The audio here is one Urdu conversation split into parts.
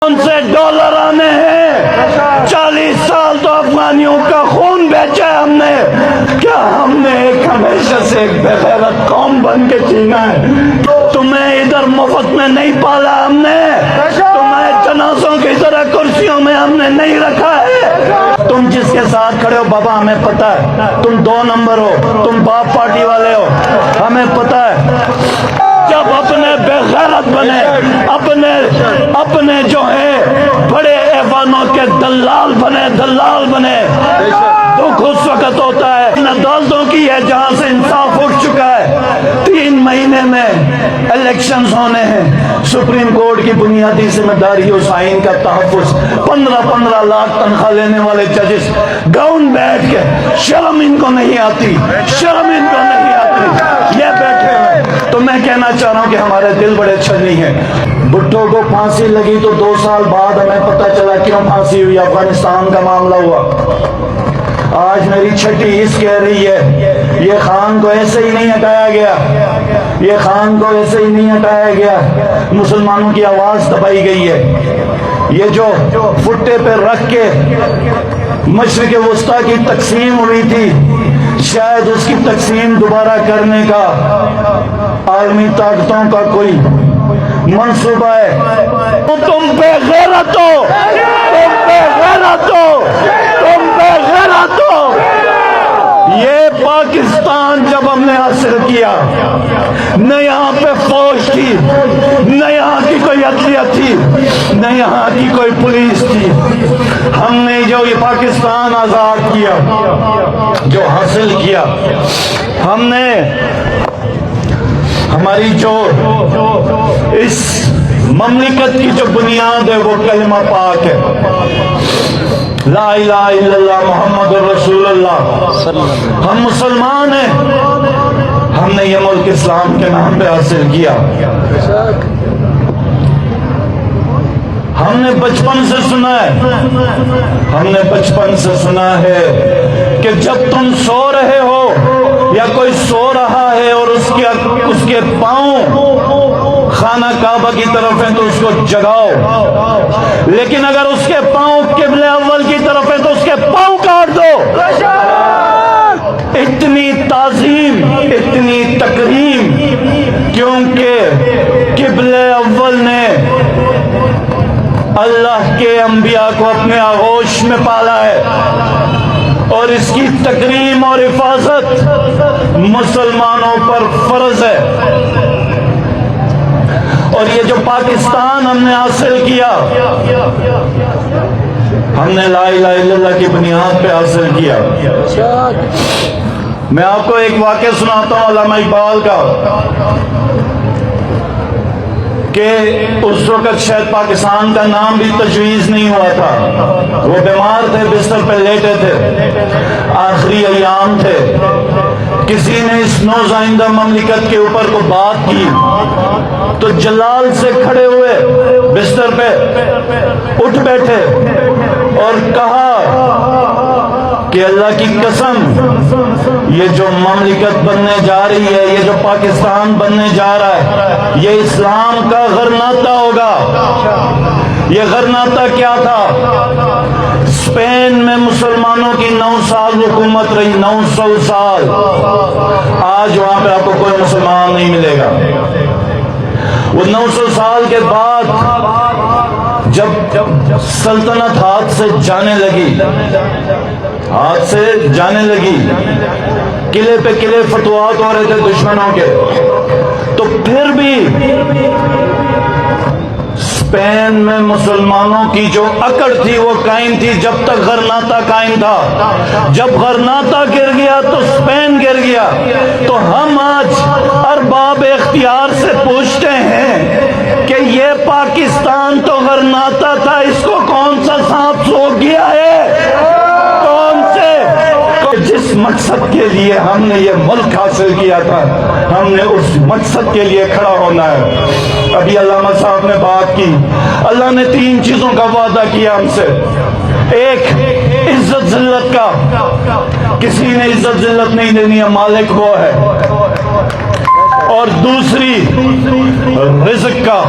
کون سے ڈالر آنے ہیں؟ 40 سال تو افغانیوں کا خون بیچا ہے ہم نے. کیا ہم نے ایک ہمیشہ سے ایک بے غیرت قوم بن کے جینا ہے؟ تمہیں ادھر مفت میں نہیں پالا ہم نے, تمہیں جنازوں کی طرح کرسیوں میں ہم نے نہیں رکھا ہے. تم جس کے ساتھ کھڑے ہو بابا ہمیں پتا ہے تم 2 نمبر ہو, تم باپ پارٹی والے ہو, ہمیں پتا ہے. جب اپنے بے غیرت بنے, اپنے جو ہے بڑے ایوانوں کے دلال بنے, دکھ اس وقت ہوتا ہے ان عدالتوں کی ہے جہاں سے انصاف اٹھ چکا ہے. 3 مہینے میں الیکشنز ہونے ہیں, سپریم کورٹ کی بنیادی ذمہ داری اس آئین کا تحفظ. 15 لاکھ تنخواہ لینے والے ججز گراؤنڈ بیٹھ کے, شرم ان کو نہیں آتی, یہ بیٹھے ہوئے. تو میں کہنا چاہ رہا ہوں کہ ہمارے دل بڑے چھلنی ہیں. بھٹو کو پھانسی لگی تو 2 سال بعد ہمیں پتہ چلا کیوں پھانسی ہوئی, افغانستان کا معاملہ ہوا. آج میری چھٹی اس کہہ رہی ہے یہ خان کو ایسے ہی نہیں ہٹایا گیا, مسلمانوں کی آواز دبائی گئی ہے. یہ جو فٹے پہ رکھ کے مشرق وسطیٰ کی تقسیم ہوئی تھی, شاید اس کی تقسیم دوبارہ کرنے کا عالمی طاقتوں کا کوئی منصوبہ ہے. تم بے غیرت ہو, یہ پاکستان جب ہم نے حاصل کیا, نہ یہاں پہ فوج تھی, نہ یہاں کی کوئی عدلیہ تھی, نہ یہاں کی کوئی پولیس تھی. ہم نے جو یہ پاکستان آزاد کیا, جو حاصل کیا, ہم نے ہماری جو اس مملکت کی جو بنیاد ہے وہ کلمہ پاک ہے, لا الہ الا اللہ محمد رسول اللہ. ہم مسلمان ہیں, ہم نے یہ ملک اسلام کے نام پہ حاصل کیا. ہم نے بچپن سے سنا ہے کہ جب تم سو رہے ہو یا کوئی سو رہا ہے اور اس کے پاؤں خانہ کعبہ کی طرف ہیں تو اس کو جگاؤ, لیکن اگر اس کے پاؤں قبلہ اول کی طرف ہیں تو اس کے پاؤں کاٹ دو. اتنی تعظیم, اتنی تکریم, کیونکہ قبلہ اول نے اللہ کے انبیاء کو اپنے آغوش میں پالا ہے, اور اس کی تکریم اور حفاظت مسلمانوں پر فرض ہے. اور یہ جو پاکستان ہم نے حاصل کیا, ہم نے لا الہ الا اللہ کی بنیاد پہ حاصل کیا. میں آپ کو ایک واقعہ سناتا ہوں علامہ اقبال کا, کہ اس وقت شاید پاکستان کا نام بھی تجویز نہیں ہوا تھا. وہ بیمار تھے, بستر پہ لیٹے تھے, آخری ایام تھے. کسی نے اس نوزائندہ مملکت کے اوپر کو بات کی تو جلال سے کھڑے ہوئے, بستر پہ اٹھ بیٹھے اور کہا کہ اللہ کی قسم یہ جو مملکت بننے جا رہی ہے, یہ جو پاکستان بننے جا رہا ہے, یہ اسلام کا غرناطہ ہوگا. یہ غرناطہ کیا تھا؟ اسپین میں مسلمانوں کی 9 سال حکومت رہی, 900 سال. آج وہاں پہ آپ کو کوئی مسلمان نہیں ملے گا. وہ 900 سال کے بعد جب سلطنت ہاتھ سے جانے لگی, قلعے پہ قلعے فتوحات ہو رہے تھے دشمنوں کے, تو پھر بھی اسپین میں مسلمانوں کی جو اکڑ تھی وہ قائم تھی جب تک غرناطہ قائم تھا. جب غرناطہ گر گیا تو اسپین گر گیا. تو ہم آج ارباب اختیار سے پوچھتے ہیں کہ یہ پاکستان تو غرناطہ تھا, اس کو کون سا سانپ سو گیا ہے؟ کون سے؟ جس مقصد کے لیے ہم نے یہ ملک حاصل کیا تھا, ہم نے اس مقصد کے لیے کھڑا ہونا ہے. ابھی علامہ صاحب نے بات کی, اللہ نے 3 چیزوں کا وعدہ کیا ہم سے. ایک عزت ذلت کا, کسی نے عزت ذلت نہیں دینی ہے, مالک وہ ہے. اور دوسری رزق کا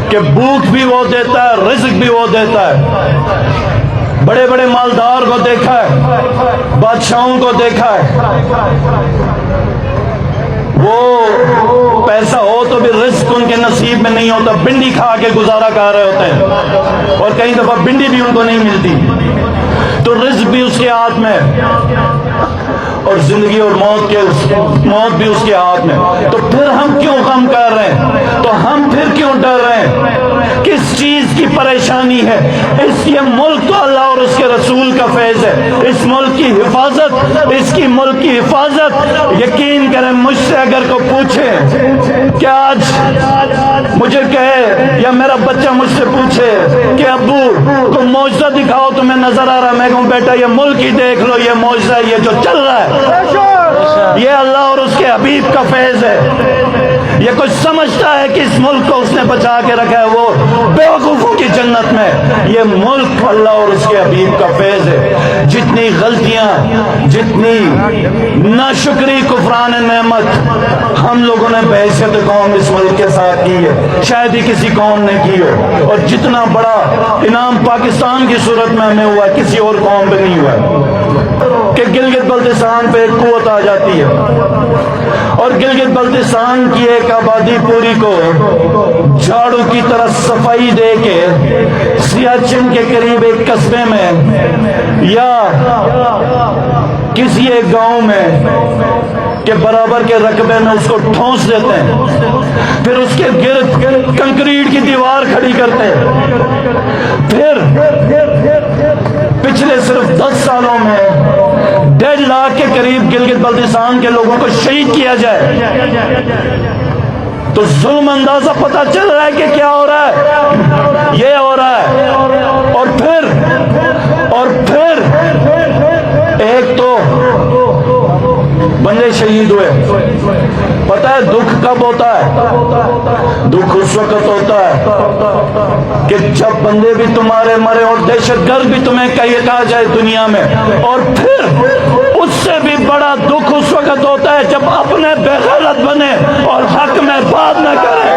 کہ بھوک بھی وہ دیتا ہے، رزق بھی وہ دیتا ہے۔ بڑے بڑے مالدار کو دیکھا ہے، بادشاہوں کو دیکھا ہے، وہ پیسہ ہو تو بھی رزق ان کے نصیب میں نہیں ہوتا، بنڈی کھا کے گزارا کر رہے ہوتے ہیں، اور کئی دفعہ بنڈی بھی ان کو نہیں ملتی، تو رزق بھی اس کے ہاتھ میں، اور زندگی اور موت بھی اس کے ہاتھ میں۔ تو پھر ہم کیوں غم کر رہے ہیں؟ تو ہم پھر کیوں ڈر رہے ہیں؟ کس چیز کی پریشانی ہے؟ یہ ملک تو اللہ اور اس کے رسول کا فیض ہے، اس ملک کی حفاظت، اس کی ملک کی حفاظت۔ یقین کریں، مجھ سے اگر کوئی پوچھے کہ آج مجھے کہے، یا میرا بچہ مجھ سے پوچھے کہ ابو تم معجزہ دکھاؤ تمہیں نظر آ رہا ہے، میں کہوں بیٹا یہ ملک ہی دیکھ لو، یہ معجزہ ہے، یہ جو چل رہا ہے یہ اللہ اور اس کے حبیب کا فیض ہے۔ یہ کچھ سمجھتا ہے کہ اس ملک کو اس نے بچا کے رکھا ہے، وہ بے وقوفوں کی جنت میں۔ یہ ملک اللہ اور اس کے حبیب کا فیض ہے۔ جتنی غلطیاں، جتنی ناشکری، کفران نعمت ہم لوگوں نے بحیثیت قوم اس ملک کے ساتھ کی ہے، شاید ہی کسی قوم نے کی ہو، اور جتنا بڑا انعام پاکستان کی صورت میں ہمیں ہوا کسی اور قوم پہ نہیں ہوا کہ گلگت بلتستان پہ ایک قوت آ جاتی ہے، اور گلگت بلتستان کی ایک آبادی پوری کو جھاڑو کی طرح صفائی دے کے سیاچن کے قریب ایک قصبے میں یا کسی ایک گاؤں میں کے برابر کے رقبے میں اس کو ٹھونس دیتے ہیں، پھر اس کے گرد کنکریٹ کی دیوار کھڑی کرتے ہیں، پھر پچھلے صرف 10 سالوں میں 1.5 لاکھ کے قریب گلگت بلتستان کے لوگوں کو شہید کیا جائے، تو ظلم اندازہ پتہ چل رہا ہے کہ کیا ہو رہا ہے، یہ ہو رہا ہے۔ اور پھر ایک تو بندے شہید ہوئے، پتہ ہے دکھ کب ہوتا ہے؟ دکھ اس وقت ہوتا ہے کہ جب بندے بھی تمہارے مرے اور دہشت گرد بھی تمہیں کہا جائے دنیا میں، اور پھر اس سے بھی بڑا دکھ اس وقت ہوتا ہے جب اپنے بے غیرت بنے اور حق میں بات نہ کرے۔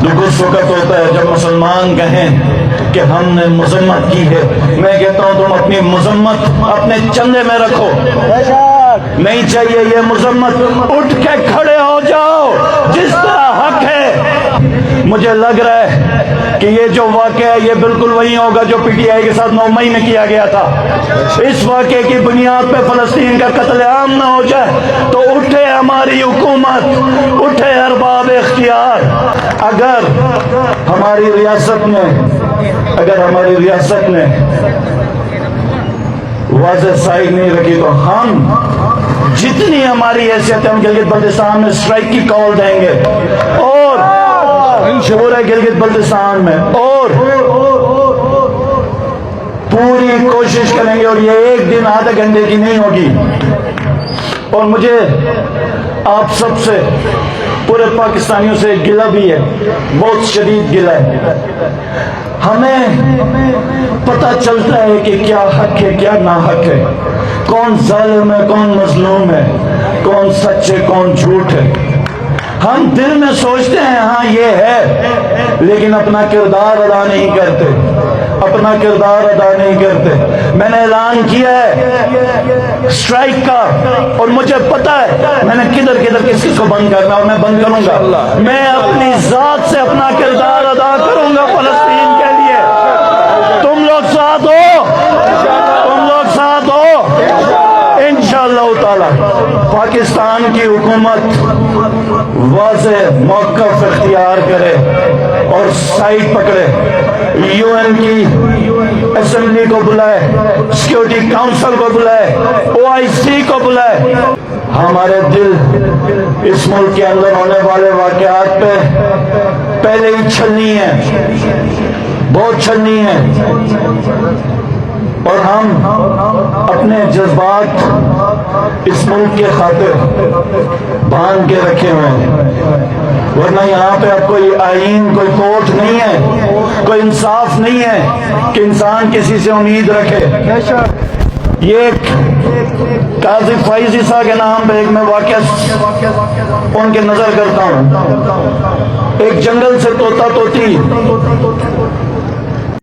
دکھ اس وقت ہوتا ہے جب مسلمان کہیں کہ ہم نے مذمت کی ہے۔ میں کہتا ہوں تم اپنی مذمت اپنے چندے میں رکھو، نہیں چاہیے یہ مذمت، اٹھ کے کھڑے ہو جاؤ جس طرح حق ہے۔ مجھے لگ رہا ہے کہ یہ جو واقعہ ہے یہ بالکل وہی ہوگا جو پی ٹی آئی کے ساتھ 9 مئی میں کیا گیا تھا۔ اس واقعے کی بنیاد پہ فلسطین کا قتل عام نہ ہو جائے، تو اٹھے ہماری حکومت، اٹھے ارباب اختیار۔ اگر ہماری ریاست نے واضح سائڈ نہیں رکھی تو ہم جتنی ہماری حیثیت ہے ہم گلگت بلتستان میں اسٹرائک کی کال دیں گے، اور پورے گلگت بلتستان میں، اور پوری کوشش کریں گے، اور یہ ایک دن آدھے گھنٹے کی نہیں ہوگی۔ اور مجھے آپ سب سے، پورے پاکستانیوں سے گلہ بھی ہے، بہت شدید گلہ ہے۔ ہمیں پتہ چلتا ہے کہ کیا حق ہے کیا ناحق ہے، کون ظالم ہے کون مظلوم ہے، کون سچ ہے کون جھوٹ ہے۔ ہم دل میں سوچتے ہیں ہاں یہ ہے، لیکن اپنا کردار ادا نہیں کرتے، اپنا کردار ادا نہیں کرتے۔ میں نے اعلان کیا ہے اسٹرائک کا، اور مجھے پتا ہے میں نے کدھر کس کو بند کرنا، اور میں بند کروں گا۔ میں اپنی ذات سے اپنا کردار ادا کروں گا فلسطین کے لیے۔ تم لوگ ساتھ ہو، تم لوگ ساتھ ہو، انشاءاللہ تعالی پاکستان کی حکومت واضح موقف اختیار کرے اور سائڈ پکڑے، یو این کی اسمبلی کو بلائے، سیکیورٹی کاؤنسل کو بلائے، OIC کو بلائے۔ ہمارے دل اس ملک کے اندر ہونے والے واقعات پہ پہلے ہی چھلنی ہے، بہت چھلنی ہے، اور ہم اپنے جذبات اس ملک کے خاطر باندھ کے رکھے ہوئے ہیں، ورنہ یہاں پہ اب کوئی آئین، کوئی کورٹ نہیں ہے، کوئی انصاف نہیں ہے کہ انسان کسی سے امید رکھے۔ یہ قاضی فائز عیسیٰ کے نام پہ ایک میں واقعہ ان کے نظر کرتا ہوں. ایک جنگل سے طوطا طوطی